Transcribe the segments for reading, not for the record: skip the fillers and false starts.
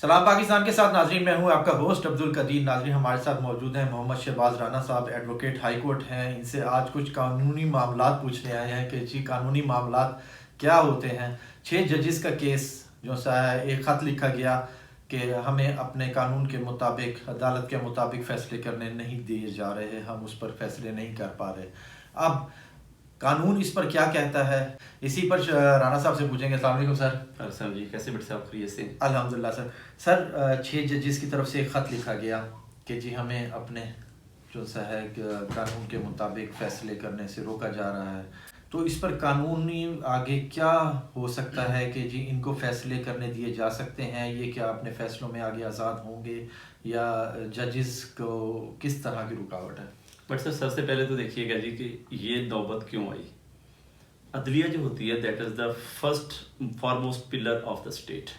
سلام پاکستان کے ساتھ ناظرین، میں ہوں آپ کا ہوسٹ عبد القدیر۔ ناظرین ہمارے ساتھ موجود ہیں محمد شہباز رانا صاحب، ایڈوکیٹ ہائی کورٹ ہیں۔ ان سے آج کچھ قانونی معاملات پوچھنے آئے ہیں کہ جی قانونی معاملات کیا ہوتے ہیں۔ 6 ججز کا کیس جو سا ہے، ایک خط لکھا گیا کہ ہمیں اپنے قانون کے مطابق، عدالت کے مطابق فیصلے کرنے نہیں دیے جا رہے، ہم اس پر فیصلے نہیں کر پا رہے۔ اب قانون اس پر کیا کہتا ہے، اسی پر رانا صاحب سے پوچھیں گے۔ السلام علیکم سر۔ السلام جی، کیسے بٹ صاحب؟ خیریت سے؟ الحمدللہ سر۔ سر 6 ججز کی طرف سے ایک خط لکھا گیا کہ جی ہمیں اپنے جو سا ہے قانون کے مطابق فیصلے کرنے سے روکا جا رہا ہے، تو اس پر قانونی آگے کیا ہو سکتا ہے کہ جی ان کو فیصلے کرنے دیے جا سکتے ہیں؟ یہ کیا اپنے فیصلوں میں آگے آزاد ہوں گے یا ججز کو کس طرح کی رکاوٹ ہے؟ بٹ سر، سب سے پہلے تو دیکھیے گا جی کہ یہ نوبت کیوں آئی۔ عدلیہ جو ہوتی ہے that is the first foremost pillar of the state.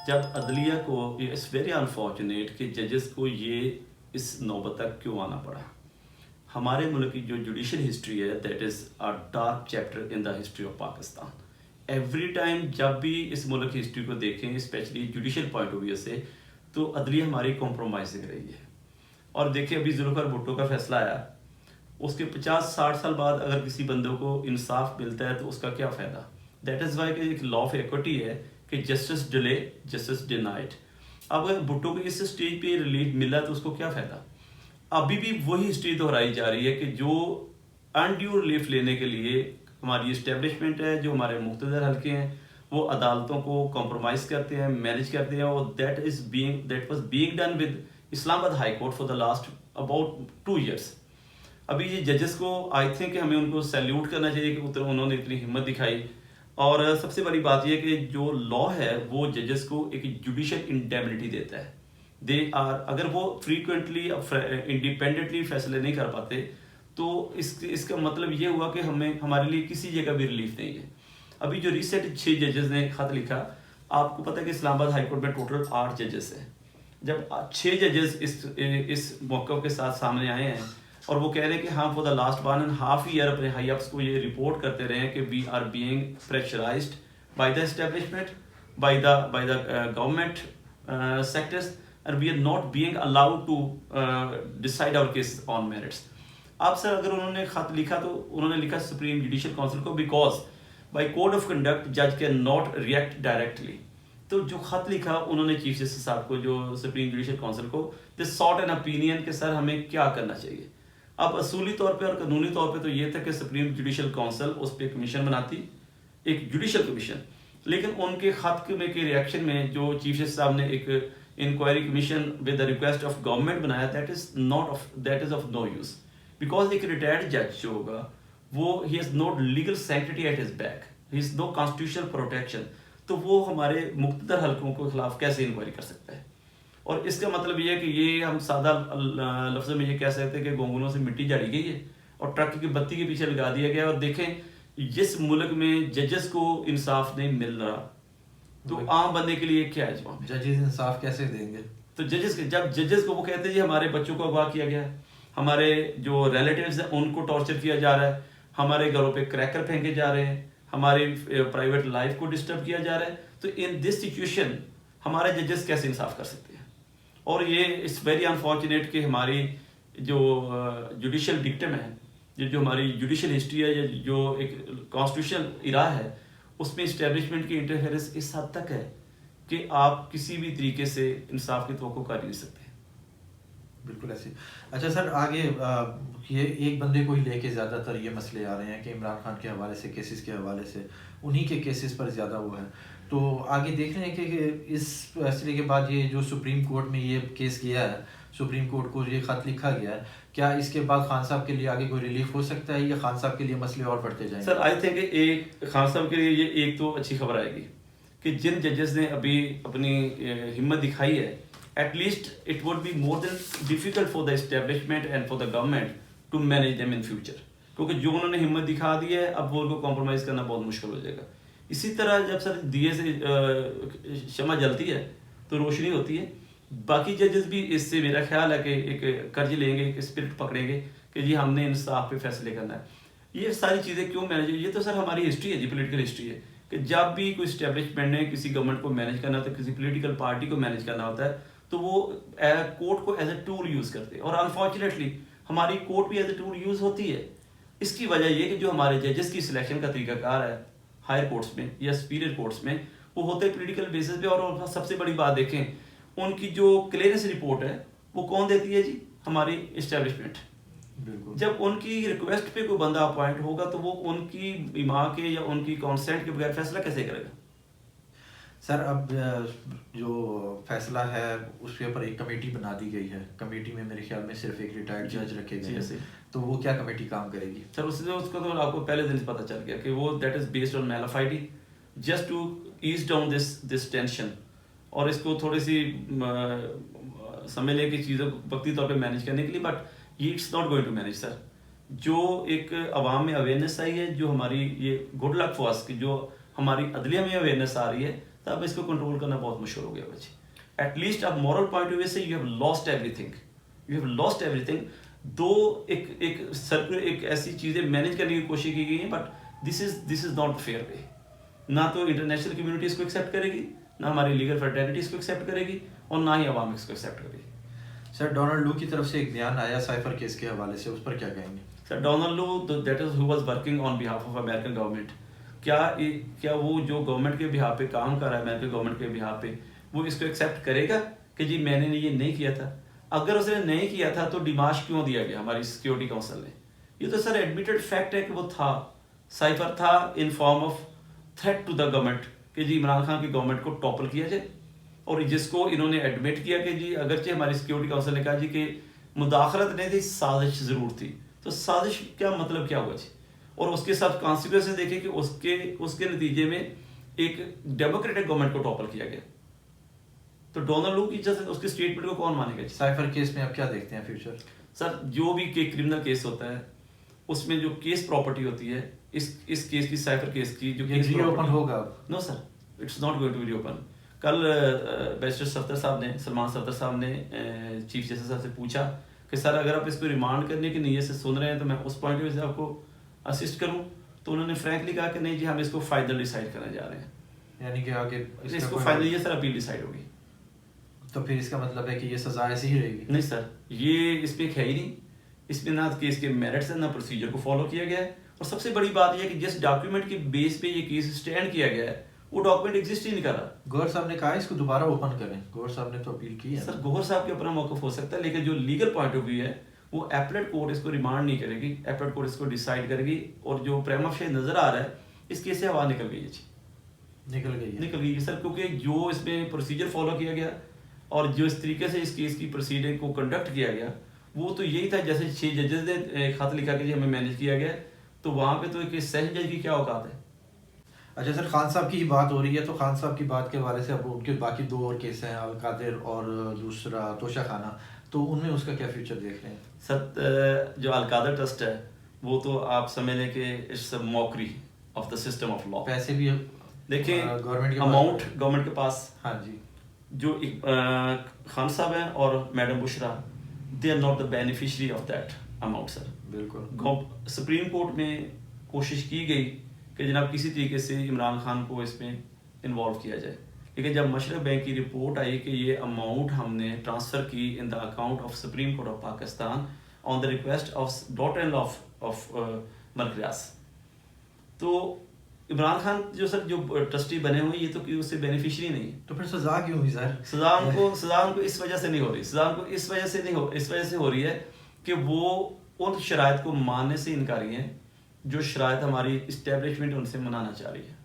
جب عدلیہ کو، اٹس ویری انفارچونیٹ کہ ججز کو یہ اس نوبت تک کیوں آنا پڑا۔ ہمارے ملک کی جو جوڈیشل ہسٹری ہے that is a dark chapter in the history of Pakistan. Every time جب بھی اس ملک کی ہسٹری کو دیکھیں، especially judicial point of view سے، تو عدلیہ ہماری کمپرومائزنگ رہی ہے۔ اور دیکھیں ابھی ذوالفقار بھٹو کا فیصلہ آیا، اس کے 50-60 سال بعد اگر کسی بندے کو انصاف ملتا ہے تو اس کا کیا فائدہ؟ دیٹ از وائی کہ ایک لا آف ایکوٹی ہے کہ جسٹس ڈیلے جسٹس ڈینائڈ۔ اب اگر بھٹو کو اس اسٹیج پہ ریلیف ملا تو اس کو کیا فائدہ؟ ابھی بھی وہی ہسٹری دہرائی جا رہی ہے کہ جو انڈیو ریلیف لینے کے لیے ہماری اسٹیبلشمنٹ ہے، جو ہمارے مقتدر حلقے ہیں، وہ عدالتوں کو کمپرومائز کرتے ہیں، مینیج کرتے ہیں، اور that was being done with Islamabad high court for the last about 2 years. ابھی یہ ججز کو آئی تھنک کہ ہمیں ان کو سیلیوٹ کرنا چاہیے کہ انہوں نے اتنی ہمت دکھائی۔ اور سب سے بڑی بات یہ کہ جو لا ہے وہ ججز کو ایک جوڈیشل انڈیمنٹی دیتا ہے۔ اگر وہ فریکوینٹلی انڈیپینڈنٹلی فیصلے نہیں کر پاتے تو اس کا مطلب یہ ہوا کہ ہمارے لیے کسی جگہ بھی ریلیف نہیں ہے۔ ابھی جو ریسنٹ 6 ججز نے خط لکھا، آپ کو پتہ ہے کہ اسلام آباد ہائی کورٹ میں ٹوٹل 8 ججز ہیں۔ جب 6 ججز اس موقع کے ساتھ سامنے آئے ہیں اور وہ کہہ رہے ہیں کہ ہم فور دا لاسٹ 1.5 ایئر اپنے ہائی اپس کو یہ رپورٹ کرتے رہے ہیں کہ we are being pressurised by the establishment, by the government sectors, and we are not being allowed to decide our cases on merits۔ اب سر اگر انہوں نے خط لکھا تو انہوں نے لکھا سپریم جوڈیشل کونسل کو، because by code of conduct جج کین ناٹ ریئیکٹ ڈائریکٹلی۔ تو جو خط لکھا انہوں نے چیف جسٹس صاحب کو، جو سپریم جوڈیشل کونسل کو، دے ساٹ این اوپینین کہ سر ہمیں کیا کرنا چاہیے۔ اب اصولی طور پہ اور قانونی طور پہ تو یہ تھا کہ سپریم جوڈیشل کونسل اس پہ کمیشن بناتی، ایک جوڈیشل کمیشن، لیکن ان کے خط میں کے ریئیکشن میں جو چیف جسٹس صاحب نے ایک inquiry commission with request of government بنایا، that is of no use, because ایک ریٹائرڈ جج جو ہوگا وہ he has no legal sanctity at his back, he is no constitutional protection, تو وہ ہمارے مقتدر حلقوں کے خلاف کیسے انکوائری کر سکتا ہے؟ اور اس کا مطلب یہ ہے کہ یہ ہم سادہ لفظوں میں یہ کہہ سکتے ہیں کہ گونگنوں سے مٹی جاڑی گئی ہے اور ٹرک کی بتی کے پیچھے لگا دیا گیا۔ اور دیکھیں جس ملک میں ججز کو انصاف نہیں مل رہا تو عام بندے کے لیے کیا ہے جواب؟ ججز انصاف کیسے دیں گے؟ تو جب ججز کو وہ کہتے ہیں جی ہمارے بچوں کو اغوا کیا گیا ہے، ہمارے جو ریلیٹیوز ہیں ان کو ٹارچر کیا جا رہا ہے، ہمارے گھروں پہ کریکر پھینکے جا رہے ہیں، ہماری پرائیویٹ لائف کو ڈسٹرب کیا جا رہا ہے، تو ان دس سچویشن ہمارے ججز کیسے انصاف کر سکتے ہیں؟ اور یہ اٹس ویری انفارچونیٹ کہ ہماری جو جوڈیشل ڈکٹم ہے، جو ہماری جوڈیشل ہسٹری ہے، یا جو ایک کانسٹیٹیوشنل ایرا ہے، اس میں اسٹیبلشمنٹ کی انٹرفیئرنس اس حد تک ہے کہ آپ کسی بھی طریقے سے انصاف کی توقع کر نہیں سکتے۔ بالکل ایسے۔ اچھا سر، آگے یہ ایک بندے کو ہی لے کے زیادہ تر یہ مسئلے آ رہے ہیں کہ عمران خان کے حوالے سے، کیسز کے حوالے سے انہی کے کیسز پر زیادہ وہ ہے، تو آگے دیکھ رہے ہیں کہ اس فیصلے کے بعد یہ جو سپریم کورٹ میں یہ کیس گیا ہے، سپریم کورٹ کو یہ خط لکھا گیا ہے، کیا اس کے بعد خان صاحب کے لیے آگے کوئی ریلیف ہو سکتا ہے یا خان صاحب کے لیے مسئلے اور بڑھتے جائیں گے؟ سر آئی تھنک ایک خان صاحب کے لیے یہ ایک تو اچھی خبر آئے گی کہ جن ججز نے ابھی اپنی ہمت دکھائی ہے، at least it would be more than difficult for the establishment and for the government to manage them in future, کیونکہ جو انہوں نے ہمت دکھا دی ہے اب وہ ان کو کمپرومائز کرنا بہت مشکل ہو جائے گا۔ اسی طرح جب سر دیے سے شمع جلتی ہے تو روشنی ہوتی ہے، باقی ججز بھی اس سے میرا خیال ہے کہ ایک قرض لیں گے، ایک اسپرٹ پکڑیں گے کہ جی ہم نے انصاف پہ فیصلے کرنا ہے۔ یہ ساری چیزیں کیوں مینیج، یہ تو سر ہماری ہسٹری ہے جی، پولیٹیکل ہسٹری ہے کہ جب بھی کوئی اسٹیبلشمنٹ نے کسی گورنمنٹ کو مینیج کرنا ہوتا ہے, کسی پولیٹیکل پارٹی کو مینیج کرنا ہوتا ہے, تو وہ کورٹ کو ایز اے ٹول یوز کرتے ہیں. اور انفارچونیٹلی ہماری کورٹ بھی ایز اے ٹول یوز ہوتی ہے. اس کی وجہ یہ کہ جو ہمارے ججز کی سلیکشن کا طریقہ کار ہے ہائر کورٹس میں یا سپیریئر کورٹس میں, وہ ہوتے ہیں پولیٹیکل بیسس پہ. اور سب سے بڑی بات دیکھیں, ان کی جو کلیئرنس رپورٹ ہے وہ کون دیتی ہے جی؟ ہماری اسٹیبلشمنٹ. جب ان کی ریکویسٹ پہ کوئی بندہ اپوائنٹ ہوگا تو وہ ان کی ایما کے یا ان کی کانسینٹ کے بغیر فیصلہ کیسے کرے گا؟ سر اب جو فیصلہ ہے اس کے اوپر ایک کمیٹی بنا دی گئی ہے. کمیٹی میں میرے خیال میں صرف ایک ریٹائرڈ جج رکھے گئے ہیں, تو وہ کیا کمیٹی کام کرے گی؟ سر اس کو تو آپ کو پہلے دن پتہ چل گیا کہ وہ that is based on malafide, just to ease down this tension, اور اس کو تھوڑی سی سمجھ لیں کہ چیزوں کو وقتی طور پہ مینیج کرنے کے لیے. بٹ یہ it's not going to manage sir. جو ایک عوام میں اویئرنیس آئی ہے, جو ہماری یہ گڈ لک فار اس کی جو ہماری عدلیہ میں اویئرنیس آ رہی ہے, تو اب اس کو کنٹرول کرنا بہت مشکل ہو گیا بچے. ایٹ لیسٹ اب مورل پوائنٹ آف ویو سے you have lost every thing, you have lost every thing. ایک سرکل ایک ایسی چیزیں مینیج کرنے کی کوشش کی گئی ہیں, but this is not fair way. نہ تو انٹرنیشنل کمیونٹی اس کو ایکسیپٹ کرے گی, نہ ہماری لیگل فرٹرنیٹی اس کو ایکسیپٹ کرے گی, اور نہ ہی عوام اس کو ایکسیپٹ کرے گی. سر ڈونلڈ لو کی طرف سے ایک بیان آیا سائفر کیس کے حوالے سے, اس پر کیا کہیں گے؟ Sir Donald Lu that is who was working on behalf of American government. کیا وہ جو گورنمنٹ کے بہاف پہ کام کر رہا ہے, امریکن گورنمنٹ کے بہاف پہ, وہ اس کو ایکسیپٹ کرے گا کہ جی میں نے یہ نہیں کیا تھا؟ اگر اس نے نہیں کیا تھا تو ڈیماش کیوں دیا گیا ہماری سیکیورٹی کونسل نے؟ یہ تو سر ایڈمیٹڈ فیکٹ ہے کہ وہ تھا, سائفر تھا in form of threat to the government کہ جی عمران خان کی گورنمنٹ کو ٹاپل کیا جائے. اور جس کو انہوں نے ایڈمٹ کیا کہ جی اگرچہ ہماری سیکیورٹی کونسل نے کہا جی کہ مداخلت نہیں تھی, سازش ضرور تھی, تو سازش کیا مطلب کیا ہوا جی؟ اور اس کے ساتھ کانسیکوینسز دیکھیں کہ اس کے نتیجے میں ایک ڈیموکریٹک گورنمنٹ کو ٹاپل کیا گیا. تو ڈونلڈ لو کی جیسے اس کی اسٹیٹمنٹ کو کون مانے گا جی؟ سائفر کیس میں آپ کیا دیکھتے ہیں فیوچر؟ سر جو بھی کرمنل کیس ہوتا ہے اس میں جو کیس پراپرٹی ہوتی ہے, اس کیس کی سائفر کیس کی جو کیس ری اوپن ہوگا؟ No sir, it's not going to reopen. کل بیرسٹر صفدر صاحب نے, سلمان صفدر صاحب نے چیف جسٹس صاحب سے پوچھا کہ سر اگر آپ اس کو ریمانڈ کرنے کی نیت سے سن رہے ہیں تو میں اس پوائنٹ آف ویو سے آپ کو اسسٹ کروں. تو انہوں نے فرینکلی کہا کہ نہیں جی ہم اس کو فائنل ڈیسائیڈ کرنے جا رہے ہیں, یعنی کہ آگے اس کو فائنل یہ سر اپیل ڈیسائیڈ ہوگی. تو پھر اس کا مطلب ہے کہ یہ سزا ایسی ہی رہے گی؟ نہیں سر, یہ اس میں ہے ہی نہیں. اس میں نہ کیس کے میرٹس ہیں, نہ پروسیجر کو فالو کیا گیا ہے. اور سب سے بڑی بات یہ ہے کہ جس ڈاکیومنٹ کے بیس پہ یہ کیس اسٹینڈ کیا گیا ہے وہ ڈاکیومنٹ ایگزسٹ ہی نہیں کر رہا. گوہر صاحب نے کہا اس کو دوبارہ اوپن کریں, گوہر صاحب نے تو اپیل کی ہے. سر گوہر صاحب کے اپنا موقف ہو سکتا ہے, لیکن جو لیگل پوائنٹ آف ویو ہے وہ ایپلیٹ کورٹ اس کو ریمانڈ نہیں کرے گی, ایپلیٹ کورٹ اس کو ڈیسائیڈ کرے گی. اور جو پریما فیسی نظر آ رہا ہے اس کیس سے ہوا نکل گئی ہے جی, نکل گئی سر. کیونکہ جو اس میں پروسیجر فالو کیا گیا اور جو اس طریقے سے اس کیس کی پروسیڈنگ کو کنڈکٹ کیا گیا وہ تو یہی تھا جیسے 6 ججز نے خط لکھا کہ جی ہمیں مینیج کیا گیا. تو وہاں پہ تو ایک سیشن جج کی کیا اوقات ہے؟ اچھا سر, خان صاحب کی ہی بات ہو رہی ہے, تو خان صاحب کی بات کے حوالے سے اب ان کے باقی 2 اور کیس ہیں, القادر اور دوسرا توشہ خانہ, تو ان میں اس کا کیا فیوچر دیکھ رہے ہیں؟ سر جو القادر ٹرسٹ ہے وہ تو آپ سمجھ لیں کہ it's a mockery of the system of law. پیسے بھی دیکھیں اماؤنٹ گورنمنٹ کے پاس, ہاں جی, جو خان صاحب ہیں اور madam Bushra they are not the beneficiary of that amount sir. بالکل. سپریم کورٹ میں کوشش کی گئی کہ جناب کسی طریقے سے عمران خان کو اس میں انوالو کیا جائے, لیکن جب مشرق بینک کی رپورٹ آئی کہ یہ اماؤنٹ ہم نے ٹرانسفر کی in the account of supreme court of Pakistan on the request of daughter in law of Malik Riaz, تو عمران خان جو سر جو ٹرسٹی بنے ہوئے یہ تو اس سے بینیفیشری نہیں ہے. تو پھر سزا کیوں ہوئی سر؟ سزا ان کو اس وجہ سے نہیں ہو رہی, سزا ان کو اس وجہ سے ہو رہی ہے کہ وہ ان شرائط کو ماننے سے انکاری ہیں جو شرائط ہماری اسٹیبلشمنٹ ان سے منانا چاہ رہی ہے.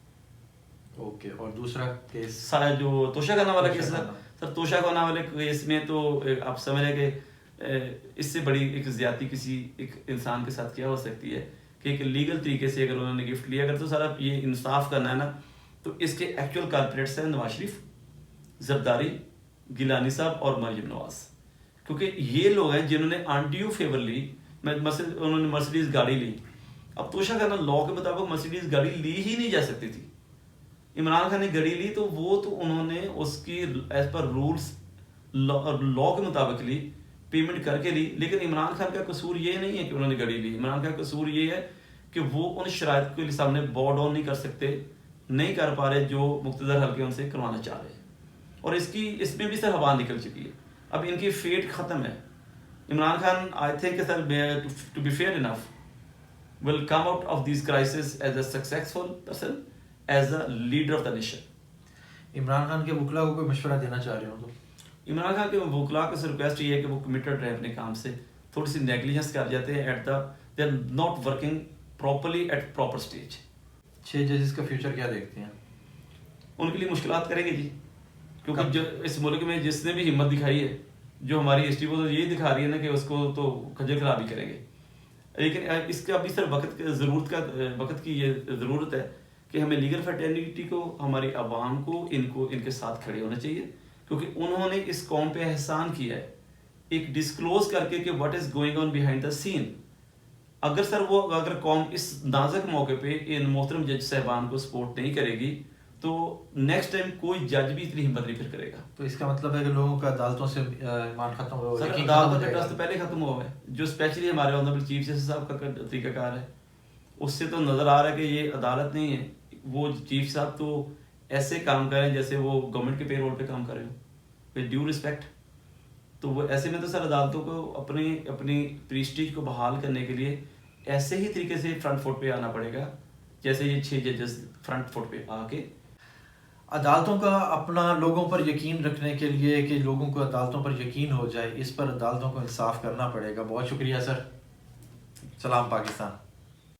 اوکے. اور دوسرا کیس جو توشہ خانہ والا کیس ہے سر, توشہ خانہ والے کیس میں تو آپ سمجھ رہے کہ اس سے بڑی ایک زیادتی کسی ایک انسان کے ساتھ کیا ہو سکتی ہے کہ ایک لیگل طریقے سے اگر انہوں نے گفٹ لیا, اگر تو سر آپ یہ انصاف کرنا ہے نا تو اس کے ایکچوئل کارپوریٹس ہیں نواز شریف, زرداری, گیلانی صاحب اور مریم نواز, کیونکہ یہ لوگ ہیں جنہوں نے آنٹیو فیور لی. انہوں نے مرسیڈیز گاڑی لی. اب توشہ خانہ لا کے مطابق مرسیڈیز گاڑی لی ہی نہیں جا سکتی تھی. عمران خان نے گاڑی لی تو وہ تو انہوں نے اس کی ایز پر رولس لا کے مطابق لی, پیمنٹ کر کے لی. لیکن عمران خان کا قصور یہ نہیں ہے کہ انہوں نے گاڑی لی, عمران خان کا قصور یہ ہے کہ وہ ان شرائط کے سامنے باؤ ڈاؤن نہیں کر سکتے نہیں کر پا رہے جو مقتدر حلقے ان سے کروانا چاہ رہے ہیں، اور اس میں بھی سر ہوا نکل چکی ہے. اب ان کی فیٹ ختم ہے. Imran Khan I think sir to be fair enough will come out of these crises as a successful person, as a leader of the nation. Imran Khan کے وکلا کو کوئی مشورہ دینا چاہ رہے ہوں تو عمران خان کے وکلا کو ریکویسٹ یہ ہے کہ وہ کمیٹڈ رہے اپنے کام سے، تھوڑی سی نیگلیجنس کر جاتے ہیں they are not working properly at proper stage. 6 ججز کا فیوچر کیا دیکھتے ہیں؟ ان کے لیے مشکلات کریں گے جی، کیونکہ جو اس ملک میں جس نے بھی ہمت دکھائی ہے، جو ہماری ہسٹری وہ یہی دکھا رہی ہے نا کہ اس کو تو کھجر خرابی کریں گے. لیکن اس کا ابھی سر وقت کی یہ ضرورت ہے کہ ہمیں لیگل فرٹرنیٹی کو، ہماری عوام کو ان کے ساتھ کھڑے ہونا چاہیے، کیونکہ انہوں نے اس قوم پہ احسان کیا ہے ایک ڈسکلوز کر کے کہ what is going on behind the scene. اگر قوم اس نازک موقع پہ ان محترم جج صاحبان کو سپورٹ نہیں کرے گی تو نیکسٹ ٹائم کوئی جج بھی اتنی ہمت نہیں پھر کرے گا. تو اس کا مطلب ہے کہ لوگوں کا عدالتوں سے ایمان ختم ہو سر عدالتوں کا ٹرسٹ پہلے ختم ہوا ہے، جو اسپیشلی ہمارے آنریبل چیف جسٹس صاحب کا طریقہ کار ہے، اس سے تو نظر آ رہا ہے کہ یہ عدالت نہیں ہے. وہ چیف صاحب تو ایسے کام کر رہے ہیں جیسے وہ گورنمنٹ کے پے رول پہ کام کر رہے ہو ود ڈیو رسپیکٹ. تو وہ ایسے میں تو سر عدالتوں کو اپنی پریسٹیج کو بحال کرنے کے لیے ایسے ہی طریقے سے فرنٹ فٹ پہ آنا پڑے گا جیسے یہ 6 ججز فرنٹ فٹ پہ آ کے. عدالتوں کا اپنا لوگوں پر یقین رکھنے کے لیے کہ لوگوں کو عدالتوں پر یقین ہو جائے، اس پر عدالتوں کو انصاف کرنا پڑے گا. بہت شکریہ سر. سلام پاکستان.